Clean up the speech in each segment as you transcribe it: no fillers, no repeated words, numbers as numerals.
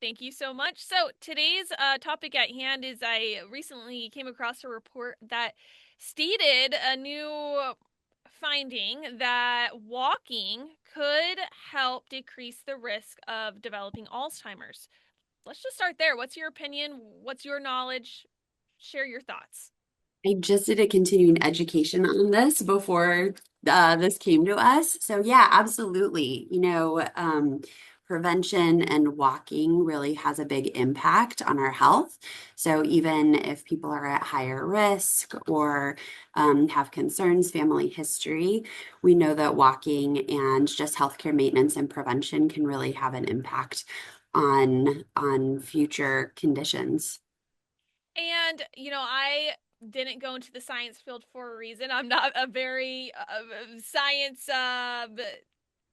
Thank you so much. So today's topic at hand is I recently came across a report that stated a new finding that walking could help decrease the risk of developing Alzheimer's. Let's just start there. What's your opinion? What's your knowledge? Share your thoughts. I just did a continuing education on this before this came to us. So yeah, absolutely. Prevention and walking really has a big impact on our health. So even if people are at higher risk or have concerns, family history, we know that walking and just healthcare maintenance and prevention can really have an impact on future conditions. And, I didn't go into the science field for a reason. I'm not a very science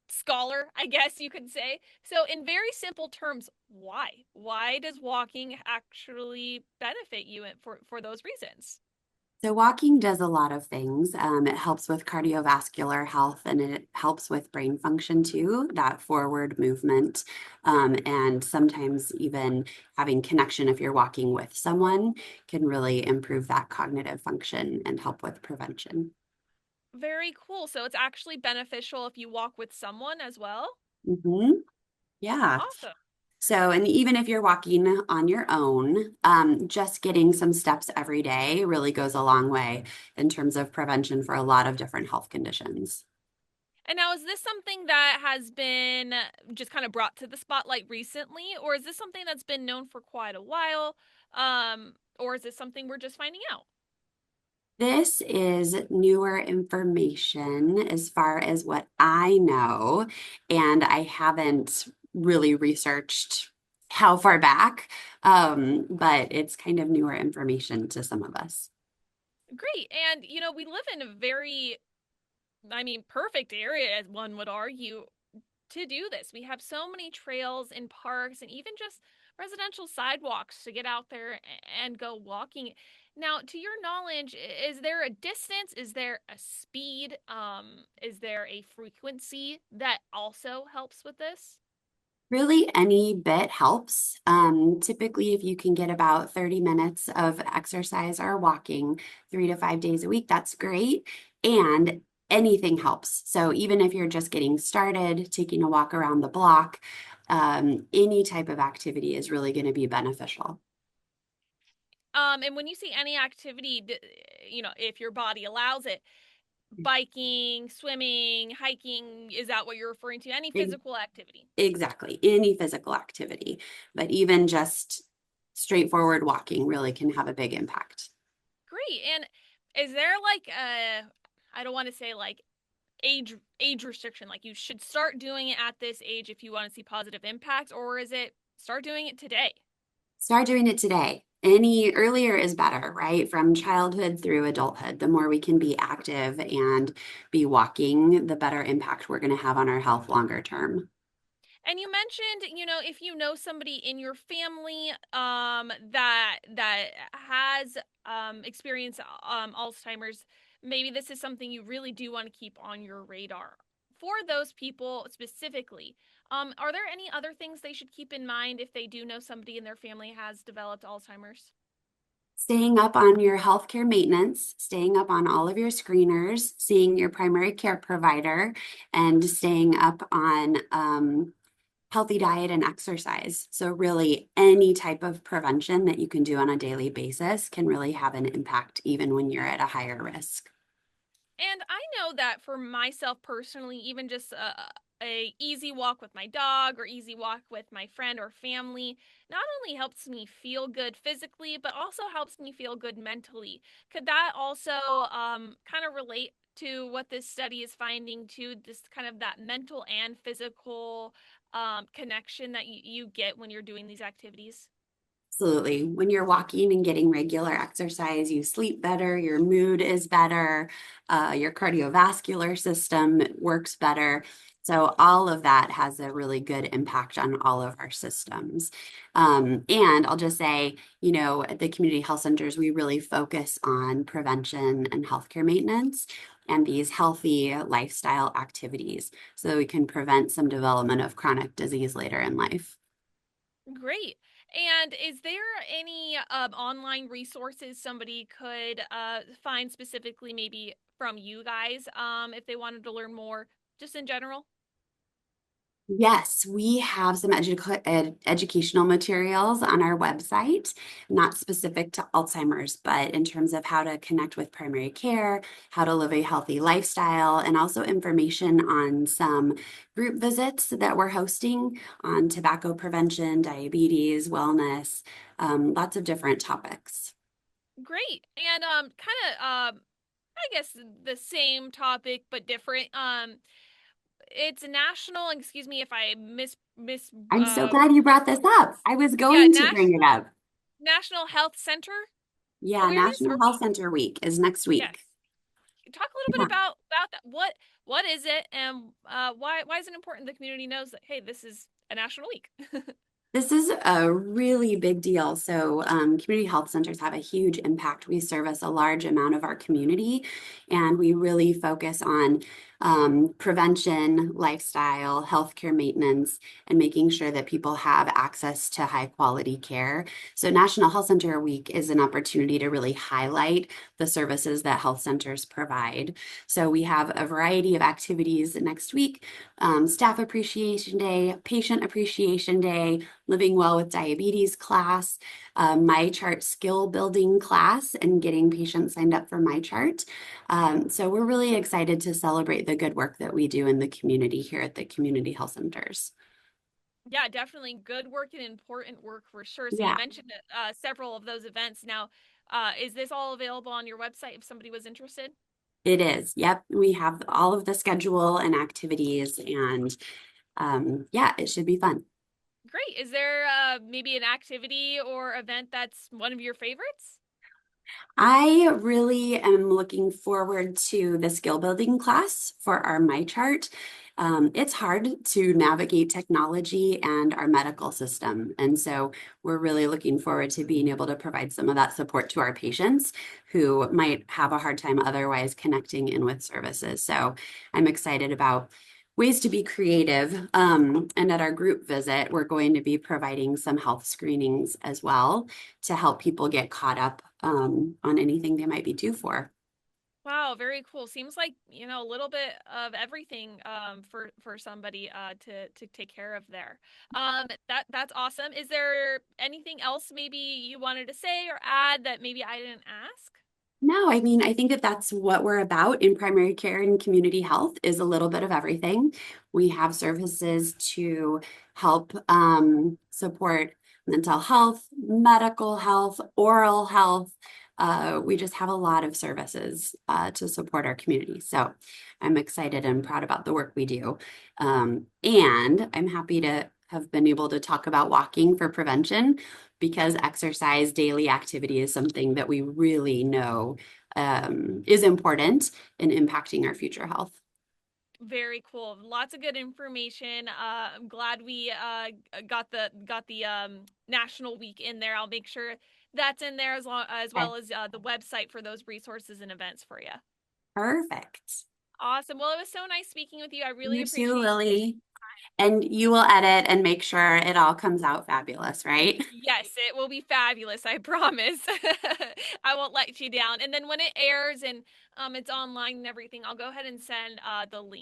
scholar, I guess you could say. So, in very simple terms, why? Why does walking actually benefit you for those reasons? So walking does a lot of things. It helps with cardiovascular health and it helps with brain function too, that forward movement. And sometimes even having connection if you're walking with someone can really improve that cognitive function and help with prevention. Very cool. So, it's actually beneficial if you walk with someone as well. Mhm. Yeah. Awesome. So, and even if you're walking on your own, just getting some steps every day really goes a long way in terms of prevention for a lot of different health conditions. And now, is this something that has been just kind of brought to the spotlight recently, or is this something that's been known for quite a while? Or is this something we're just finding out? This is newer information as far as what I know, and I haven't really researched how far back, but it's kind of newer information to some of us. Great. And, we live in a very, perfect area, as one would argue, to do this. We have so many trails and parks and even just residential sidewalks to get out there and go walking. Now, to your knowledge, is there a distance? Is there a speed? Is there a frequency that also helps with this? Really, any bit helps. Typically, if you can get about 30 minutes of exercise or walking 3 to 5 days a week, that's great. And anything helps. So even if you're just getting started, taking a walk around the block, any type of activity is really going to be beneficial. And when you see any activity, if your body allows it, biking, swimming, hiking, is that what you're referring to? Any Ex- physical activity? Exactly, any physical activity, but even just straightforward walking really can have a big impact. Great. And is there like a, I don't want to say like age restriction, like you should start doing it at this age if you want to see positive impacts, or is it start doing it today? Start doing it today. Any earlier is better, right? From childhood through adulthood. The more we can be active and be walking, the better impact we're going to have on our health longer term. And you mentioned, if you know somebody in your family that has experienced Alzheimer's, maybe this is something you really do want to keep on your radar. For those people specifically, are there any other things they should keep in mind if they do know somebody in their family has developed Alzheimer's? Staying up on your healthcare maintenance, staying up on all of your screeners, seeing your primary care provider, and staying up on healthy diet and exercise. So, really, any type of prevention that you can do on a daily basis can really have an impact, even when you're at a higher risk. And I know that for myself personally, even just a easy walk with my dog or easy walk with my friend or family not only helps me feel good physically, but also helps me feel good mentally. Could that also kind of relate to what this study is finding to this kind of that mental and physical connection that you get when you're doing these activities? Absolutely. When you're walking and getting regular exercise, you sleep better, your mood is better, your cardiovascular system works better. So, all of that has a really good impact on all of our systems. And I'll just say, at the community health centers, we really focus on prevention and healthcare maintenance and these healthy lifestyle activities so that we can prevent some development of chronic disease later in life. Great. And is there any online resources somebody could find specifically maybe from you guys if they wanted to learn more just in general? Yes, we have some educational materials on our website, not specific to Alzheimer's, but in terms of how to connect with primary care, how to live a healthy lifestyle, and also information on some group visits that we're hosting on tobacco prevention, diabetes, wellness, lots of different topics. Great. And kind of I guess the same topic but different. It's national, excuse me if I miss I'm so glad you brought this up. I was yeah, going to bring it up. National Health Center Yeah, Awareness National or Health week. Center Week is next week. Yes. Talk a little bit Yeah. about that. What is it, and why is it important the community knows that hey, this is a national week? This is a really big deal. So, community health centers have a huge impact. We service a large amount of our community, and we really focus on prevention, lifestyle, healthcare maintenance, and making sure that people have access to high quality care. So, National Health Center Week is an opportunity to really highlight the services that health centers provide. So, we have a variety of activities next week: Staff Appreciation Day, Patient Appreciation Day, Living Well with Diabetes class, My Chart skill building class, and getting patients signed up for My Chart. So we're really excited to celebrate the good work that we do in the community here at the community health centers. Yeah, definitely good work and important work for sure. So you Yeah, mentioned several of those events. Now, is this all available on your website if somebody was interested? it is. Yep, we have all of the schedule and activities, and yeah, it should be fun. Great. Is there maybe an activity or event that's one of your favorites? I really am looking forward to the skill building class for our My Chart. It's hard to navigate technology and our medical system. And so we're really looking forward to being able to provide some of that support to our patients who might have a hard time otherwise connecting in with services. So I'm excited about ways to be creative. And at our group visit, we're going to be providing some health screenings as well to help people get caught up on anything they might be due for. Wow, very cool. Seems like, a little bit of everything for somebody to take care of there. That's awesome. Is there anything else maybe you wanted to say or add that maybe I didn't ask? No, I mean, I think that that's what we're about in primary care and community health is a little bit of everything. We have services to help support mental health, medical health, oral health. We just have a lot of services to support our community. So I'm excited and proud about the work we do. And I'm happy to have been able to talk about walking for prevention because exercise, daily activity is something that we really know is important in impacting our future health. Very cool. Lots of good information. I'm glad we got the National Week in there. I'll make sure that's in there as Okay. well as the website for those resources and events for you. Perfect. Awesome. Well, it was so nice speaking with you. I really You too, appreciate you taking Lily. And you will edit and make sure it all comes out fabulous, right? Yes, it will be fabulous, I promise. I won't let you down. And then when it airs and it's online and everything, I'll go ahead and send the link.